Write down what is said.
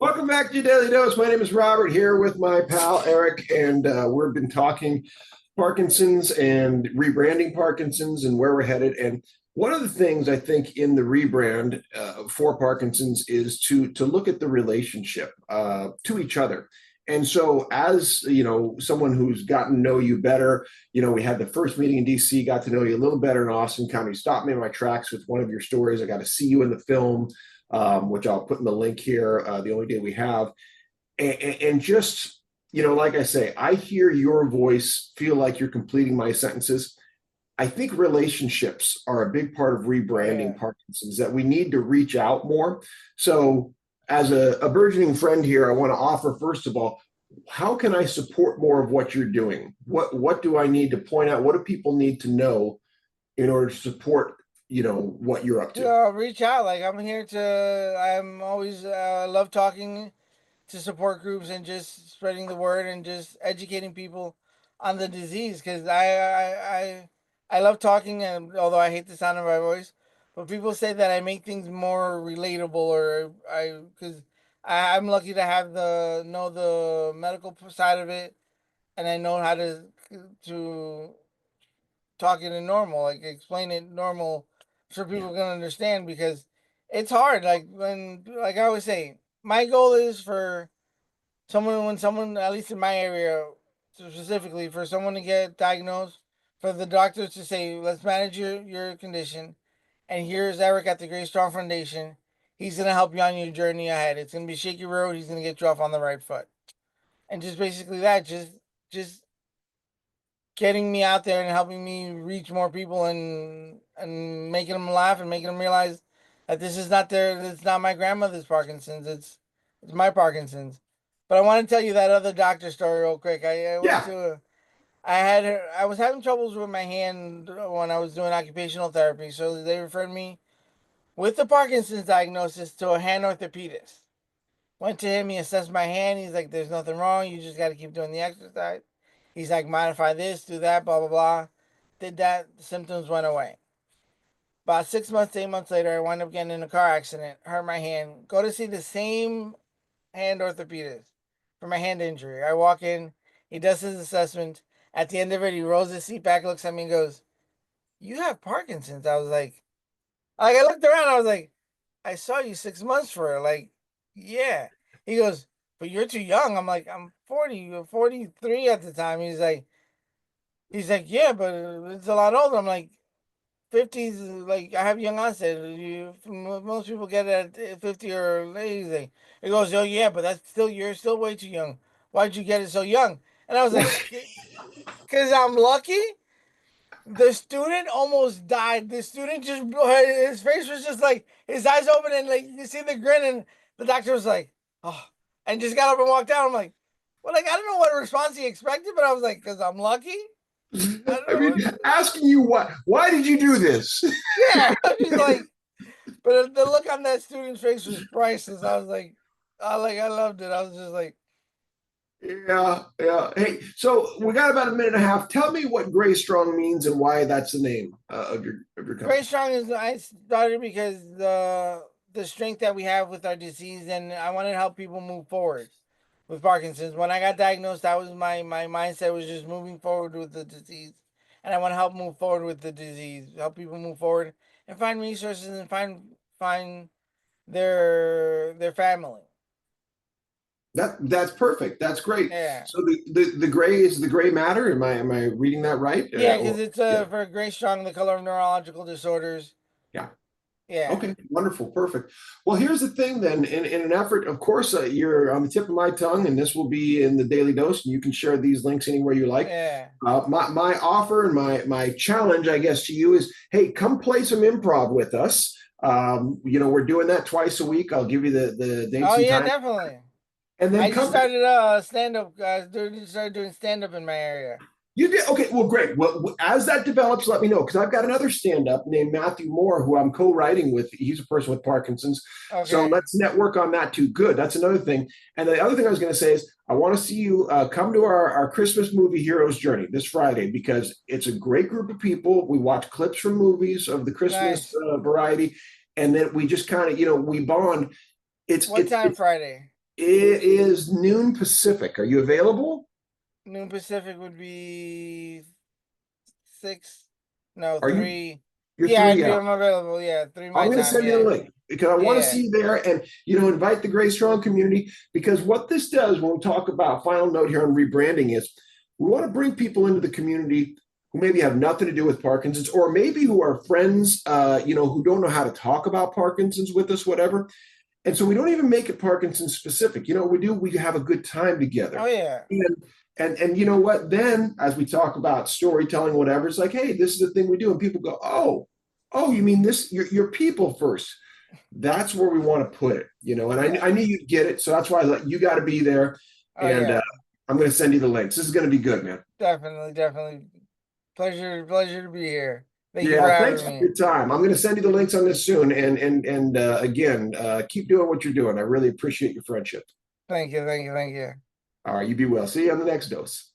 Welcome back to your Daily Dose. My name is Robert here with my pal Eric, and we've been talking Parkinson's and rebranding Parkinson's and where we're headed. And one of the things I think in the rebrand for Parkinson's is to look at the relationship to each other. And so, as you know, someone who's gotten to know you better, we had the first meeting in DC, got to know you a little better in Austin County. Stopped me in my tracks with one of your stories. I got to see you in the film, which I'll put in the link here, the only day we have. And just, like I say, I hear your voice, feel like you're completing my sentences. I think relationships are a big part of rebranding Yeah. Parkinson's, that we need to reach out more. So, as a burgeoning friend here, I want to offer, first of all, how can I support more of what you're doing? What do I need to point out? What do people need to know in order to support, what you're up To to? reach out, like I'm here to. I'm always love talking to support groups and just spreading the word and just educating people on the disease because I love talking, and although I hate the sound of my voice, but people say that I make things more relatable, or I because I'm lucky to have the know the medical side of it, and I know how to talk it in normal, like explain it normal so Yeah. people can understand because it's hard. Like I always say, my goal is for when someone, at least in my area specifically, for someone to get diagnosed, for the doctors to say, let's manage your condition. And here's Eric at the Great Strong Foundation. He's going to help you on your journey ahead. It's going to be a shaky road. He's going to get you off on the right foot. And just basically that, just getting me out there and helping me reach more people and making them laugh and making them realize that this is not their it's not my grandmother's Parkinson's, it's my Parkinson's. But I want to tell you that other doctor story real quick. I went Yeah. to I was having troubles with my hand when I was doing occupational therapy, so they referred me with the Parkinson's diagnosis to a hand orthopedist. Went to him, he assessed my hand. He's like, there's nothing wrong. You just got to keep doing the exercise. He's like, modify this, do that, blah, blah, blah. Did that, the symptoms went away. About 6 months, 8 months later, I wound up getting in a car accident, hurt my hand. Go to see the same hand orthopedist for my hand injury. I walk in, he does his assessment. At the end of it, he rolls his seat back, looks at me, and goes, you have Parkinson's. I was like, I looked around, I was like, I saw you 6 months for it. Like, yeah. He goes, but you're too young. I'm like, I'm 40, 43 at the time. He's like, yeah, but it's a lot older. I'm like, 50s, like, I have young onset. Most people get it at 50 or late. He goes, oh, yeah, but you're still way too young. Why'd you get it so young? And I was like, because I'm lucky. The student almost died. The student just, his face was just like, his eyes open and like, you see the grin, and the doctor was like, oh, and just got up and walked out. I'm like, well, like, I don't know what response he expected, but I was like, because I'm lucky. I don't I know mean, what, asking you why did you do this? yeah. I was like, but the look on that student's face was priceless. I loved it. I was just like, Yeah, yeah. Hey, so we got about a minute and a half. Tell me what Gray Strong means and why that's the name of your Great company. Strong is, I started because the strength that we have with our disease, and I wanted to help people move forward with Parkinson's. When I got diagnosed, that was my mindset was just moving forward with the disease, and I want to help move forward with the disease, help people move forward and find resources and find their family. That's perfect. That's great. Yeah, So the gray is the gray matter. Am I reading that right? yeah, because Or it's yeah, for Great Strong, the color of neurological disorders. yeah. Yeah, Okay, wonderful, perfect. Well, here's the thing then. In an effort, of course, you're on the tip of my tongue, and this will be in the daily dose, and you can share these links anywhere you like. yeah. My offer and my challenge, I guess, to you is, hey, come play some improv with us. We're doing that twice a week. I'll give you the dates Oh and yeah, time, definitely. and then I just come. started stand up. Started doing stand up in my area. You did okay. Well, great. Well, as that develops, let me know because I've got another stand-up named Matthew Moore who I'm co-writing with. He's a person with Parkinson's, so Okay, let's network on that too. Good. That's another thing. And the other thing I was going to say is I want to see you come to our Christmas movie Hero's Journey this Friday because it's a great group of people. We watch clips from movies of the Christmas nice. variety, and then we just kind of we bond. It's What it's time Friday? It is noon Pacific. Are you available? Noon Pacific would be 6, no, Are you? 3. You're Yeah, I three do. out. I'm available. Yeah, 3 I'm my going to time. send you the Yeah, link because I want to yeah. see you there and, invite the Gray Strong community. Because what this does when we talk about final note here on rebranding is we want to bring people into the community who maybe have nothing to do with Parkinson's or maybe who are friends, who don't know how to talk about Parkinson's with us, whatever. And so we don't even make it Parkinson's specific. You know what we do? We have a good time Oh together. yeah. And you know what? Then as we talk about storytelling, whatever, it's like, hey, this is the thing we do. And people go, oh, you mean this, your people first. That's where we want to put it, and Yeah. I knew you'd get it. So that's why you got to be there. Oh And yeah. I'm going to send you the links. This is going to be good, man. Definitely, definitely. Pleasure to be here. Thank you for Yeah, thanks having for me. your time. I'm going to send you the links on this soon. And again, keep doing what you're doing. I really appreciate your friendship. Thank you, thank you, thank you. All right, you be well. See you on the next dose.